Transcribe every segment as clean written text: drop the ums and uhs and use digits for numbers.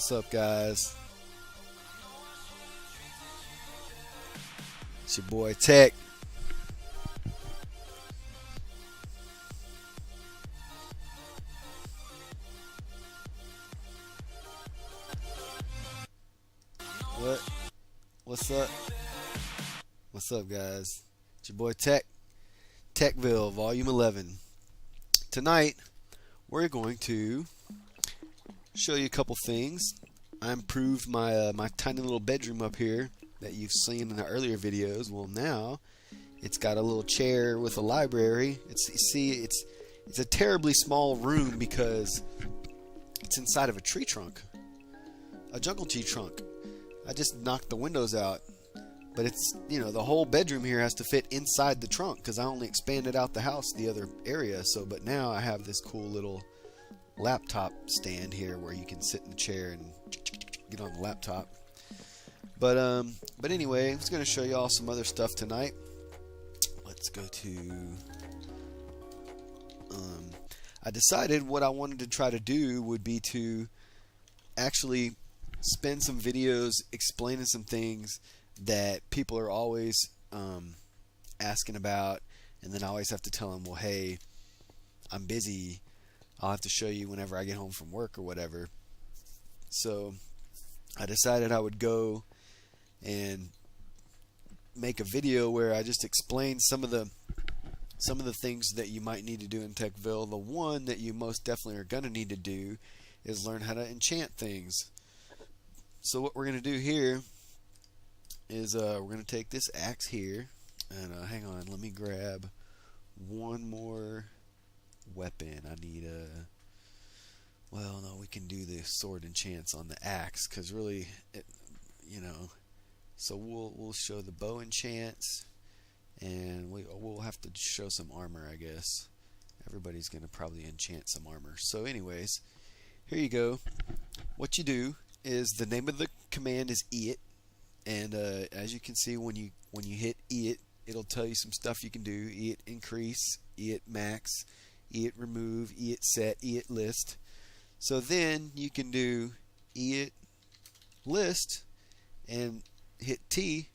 What's up, guys? It's your boy Tech. What? What's up? What's up, guys? It's your boy Tech. TekVIlle Volume 11. Tonight, we're going to show you a couple things. I improved my tiny little bedroom up here that you've seen in the earlier videos. Well, now it's got a little chair with a library. It's a terribly small room because it's inside of a tree trunk, a jungle tree trunk. I just knocked the windows out, but it's, the whole bedroom here has to fit inside the trunk because I only expanded out the house the other area. But now I have this cool little laptop stand here where you can sit in the chair and get on the laptop. But anyway, I was going to show you all some other stuff tonight. Let's go to I decided what I wanted to try to do would be to actually spend some videos explaining some things that people are always asking about, and then I always have to tell them, well, hey, I'm busy, I'll have to show you whenever I get home from work or whatever. So I decided I would go and make a video where I just explain some of the things that you might need to do in TekVIlle. The one that you most definitely are going to need to do is learn how to enchant things. So what we're going to do here is we're going to take this axe here, and hang on, let me grab one more weapon. I need well, no, we can do the sword enchants on the axe because really, so we'll show the bow enchants, and we'll have to show some armor, I guess. Everybody's going to probably enchant some armor. So anyways, here you go. What you do is the name of the command is EnchantIt, and as you can see, when you hit EnchantIt, it'll tell you some stuff you can do. EnchantIt increase, EnchantIt max, EnchantIt remove, EnchantIt set, EnchantIt list. So then you can do EnchantIt list and hit T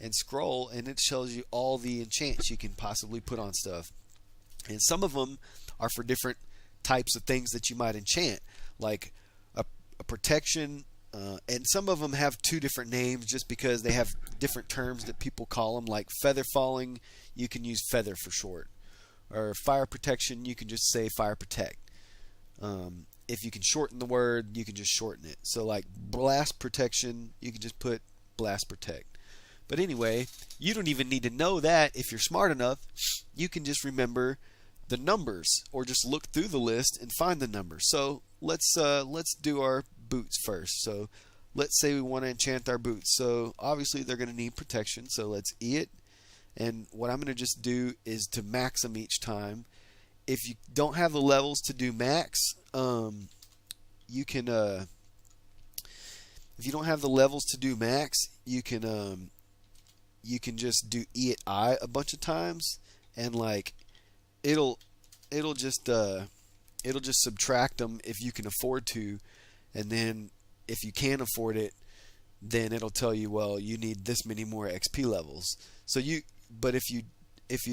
and scroll, and it shows you all the enchants you can possibly put on stuff. And some of them are for different types of things that you might enchant, like a protection, and some of them have two different names just because they have different terms that people call them, like feather falling, you can use feather for short, or fire protection, you can just say fire protect. If you can shorten the word, you can just shorten it. So like blast protection, you can just put blast protect. But anyway, you don't even need to know that. If you're smart enough, you can just remember the numbers, or just look through the list and find the numbers. So let's do our boots first. So let's say we want to enchant our boots. So obviously they're going to need protection. So let's EnchantIt, and what I'm going to just do is to max them each time. If you don't have the levels to do max, you can if you don't have the levels to do max, you can just do EnchantI a bunch of times, and like it'll just subtract them if you can afford to, and then if you can't afford it, then it'll tell you, well, you need this many more XP levels. So but if you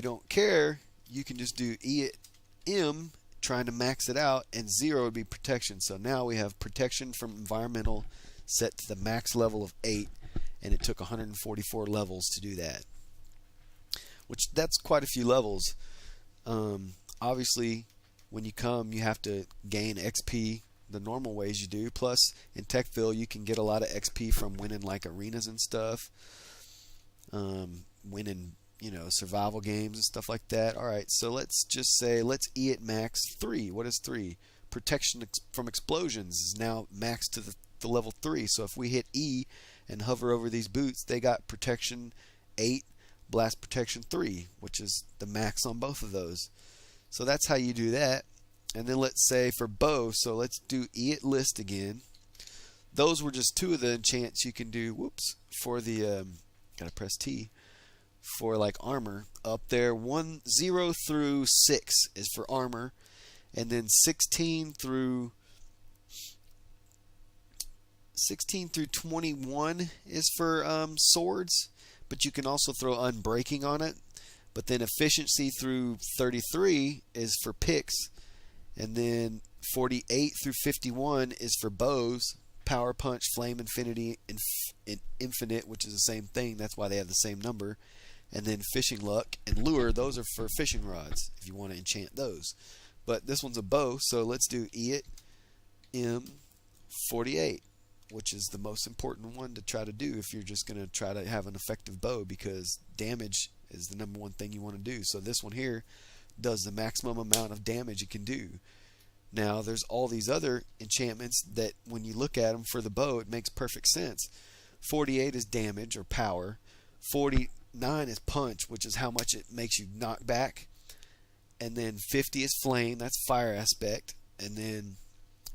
don't care, you can just do EnchantM, trying to max it out, and 0 would be protection. So now we have protection from environmental set to the max level of 8, and it took 144 levels to do that, which that's quite a few levels. Obviously when you come, you have to gain XP the normal ways you do, plus in TekVIlle you can get a lot of XP from winning like arenas and stuff, winning survival games and stuff like that. Alright, so let's just say let's EnchantIt max 3. What is 3? Protection from explosions is now maxed to the level 3. So if we hit E and hover over these boots, they got protection 8, blast protection 3, which is the max on both of those. So that's how you do that. And then let's say for bow, so let's do EnchantIt list again. Those were just two of the enchants you can do. Whoops, for the gotta press T for like armor. Up there, 0 through 6 is for armor, and then 16 through 16 through 21 is for swords, but you can also throw unbreaking on it. But then efficiency through 33 is for picks, and then 48 through 51 is for bows. Power punch, flame, infinity, and infinite, which is the same thing. That's why they have the same number. And then fishing luck and lure, those are for fishing rods if you want to enchant those. But this one's a bow, so let's do EnchantIt M48, which is the most important one to try to do if you're just going to try to have an effective bow, because damage is the number one thing you want to do. So this one here does the maximum amount of damage it can do. Now there's all these other enchantments that when you look at them for the bow, it makes perfect sense. 48 is damage or power. 49 is punch, which is how much it makes you knock back. And then 50 is flame, that's fire aspect. And then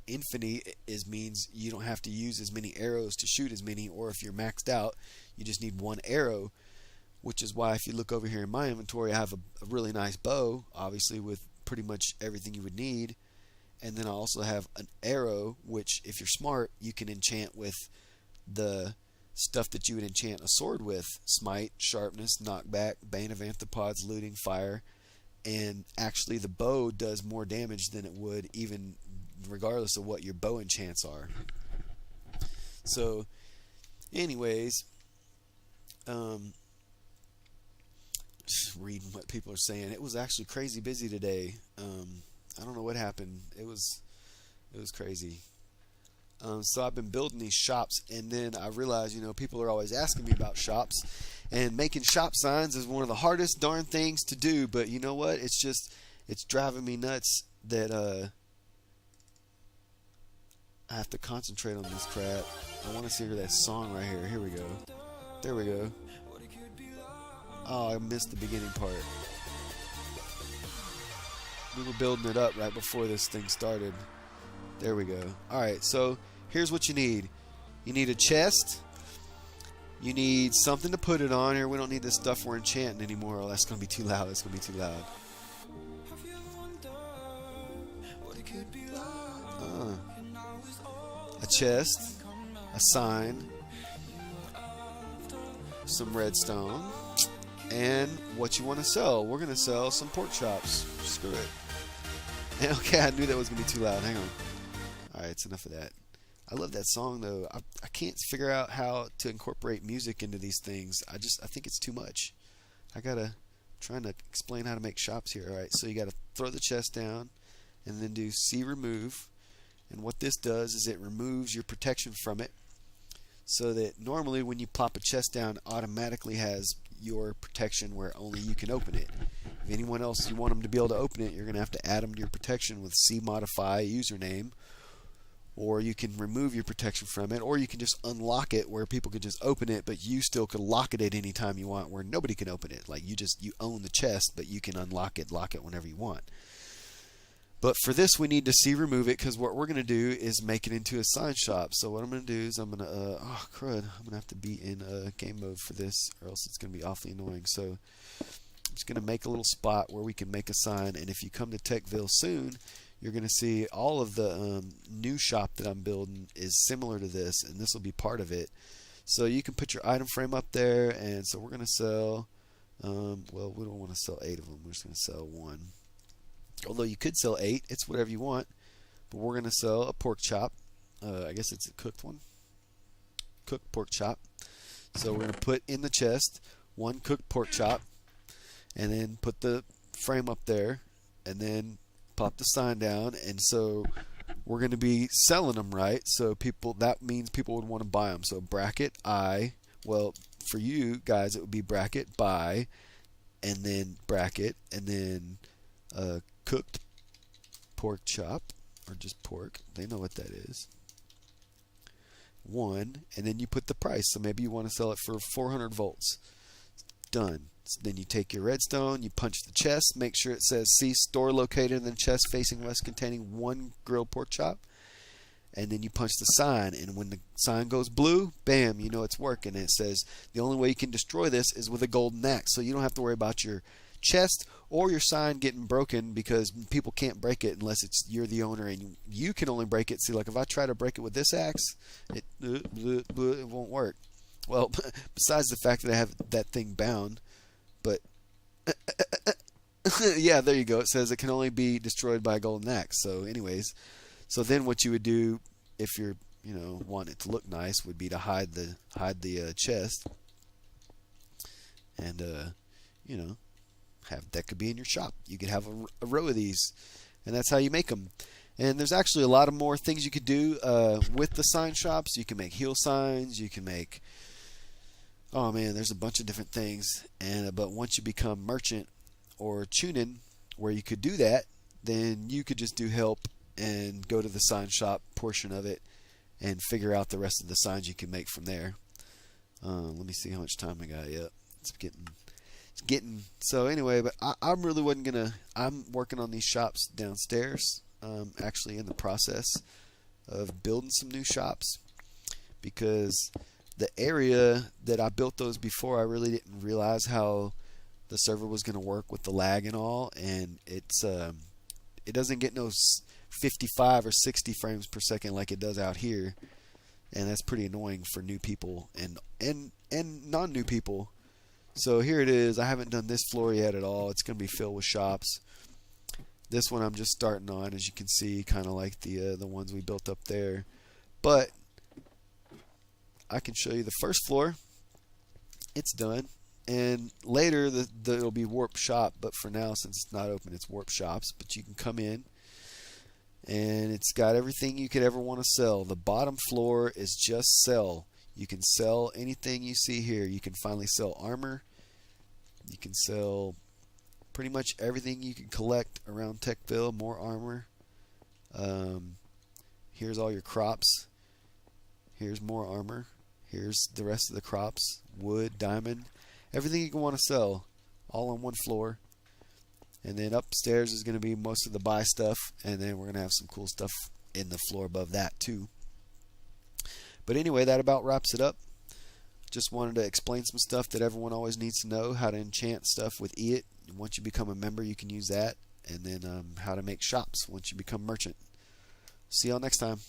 infinity means you don't have to use as many arrows to shoot as many, or if you're maxed out, you just need one arrow. Which is why if you look over here in my inventory, I have a really nice bow, obviously with pretty much everything you would need. And then I also have an arrow, which if you're smart, you can enchant with the stuff that you would enchant a sword with. Smite, sharpness, knockback, bane of anthropods, looting, fire. And actually the bow does more damage than it would even regardless of what your bow enchants are. So anyways, just reading what people are saying. It was actually crazy busy today. I don't know what happened. It was crazy. So I've been building these shops, and then I realized, people are always asking me about shops, and making shop signs is one of the hardest darn things to do. But you know what? It's driving me nuts that I have to concentrate on this crap. I want to see that song right here. Here we go. There we go. Oh, I missed the beginning part. We were building it up right before this thing started. There we go. Alright, so here's what you need. You need a chest. You need something to put it on here. We don't need this stuff we're enchanting anymore. Oh, that's going to be too loud. That's going to be too loud. A chest. A sign. Some redstone. And what you want to sell. We're going to sell some pork chops. Screw it. Okay, I knew that was going to be too loud. Hang on. Alright, it's enough of that. I love that song, though. I can't figure out how to incorporate music into these things. I think it's too much. Trying to explain how to make shops here. Alright, so you got to throw the chest down and then do C remove. And what this does is it removes your protection from it, so that normally when you plop a chest down, it automatically has your protection where only you can open it. If anyone else, you want them to be able to open it, you're going to have to add them to your protection with C modify username, or you can remove your protection from it, or you can just unlock it where people could just open it, but you still could lock it at any time you want where nobody can open it. Like you own the chest, but you can unlock it, lock it whenever you want. But for this, we need to C remove it, because what we're going to do is make it into a sign shop. So what I'm going to do is I'm going to, I'm going to have to be in game mode for this, or else it's going to be awfully annoying. So I'm just going to make a little spot where we can make a sign. And if you come to TekVIlle soon, you're going to see all of the new shop that I'm building is similar to this, and this will be part of it. So you can put your item frame up there, and so we're going to sell, well, we don't want to sell 8 of them. We're just going to sell 1. Although you could sell 8, it's whatever you want. But we're going to sell a pork chop. I guess it's a cooked one. Cooked pork chop. So we're going to put in the chest 1 cooked pork chop, and then put the frame up there, and then pop the sign down. And so we're going to be selling them, right? So that means people would want to buy them. So bracket I, well, for you guys it would be bracket buy, and then bracket, and then cooked pork chop, or just pork, they know what that is, 1, and then you put the price. So maybe you want to sell it for 400 volts. Done. So then you take your redstone, you punch the chest, make sure it says C store located in the chest facing west containing 1 grilled pork chop, and then you punch the sign, and when the sign goes blue, bam, you know it's working. And it says the only way you can destroy this is with a golden axe, so you don't have to worry about your chest or your sign getting broken, because people can't break it unless you're the owner and you can only break it. See, like if I try to break it with this axe, it won't work. Well, besides the fact that I have that thing bound, but yeah, there you go. It says it can only be destroyed by a golden axe. So anyways, so then what you would do if you're, want it to look nice, would be to hide the chest, and that could be in your shop. You could have a row of these, and that's how you make them. And there's actually a lot of more things you could do with the sign shops. You can make heel signs. You can make, oh man, there's a bunch of different things. And but once you become merchant or tuning, where you could do that, then you could just do help and go to the sign shop portion of it and figure out the rest of the signs you can make from there. Let me see how much time I got. Yep, it's getting. So anyway, but I really wasn't gonna. I'm working on these shops downstairs. Actually in the process of building some new shops, because the area that I built those before, I really didn't realize how the server was going to work with the lag and all, and it doesn't get no 55 or 60 frames per second like it does out here, and that's pretty annoying for new people and non-new people. So here it is. I haven't done this floor yet at all. It's going to be filled with shops. This one I'm just starting on, as you can see, kind of like the ones we built up there. But I can show you the first floor. It's done. And later it'll be warp shop, but for now, since it's not open, it's warp shops. But you can come in, and it's got everything you could ever want to sell. The bottom floor is just sell. You can sell anything you see here. You can finally sell armor. You can sell pretty much everything you can collect around TekVille. More armor. Here's all your crops. Here's more armor. Here's the rest of the crops. Wood, diamond, everything you can want to sell, all on one floor. And then upstairs is going to be most of the buy stuff, and then we're going to have some cool stuff in the floor above that too. But anyway, that about wraps it up. Just wanted to explain some stuff that everyone always needs to know: how to enchant stuff with EnchantIt. Once you become a member, you can use that. And then how to make shops once you become merchant. See y'all next time.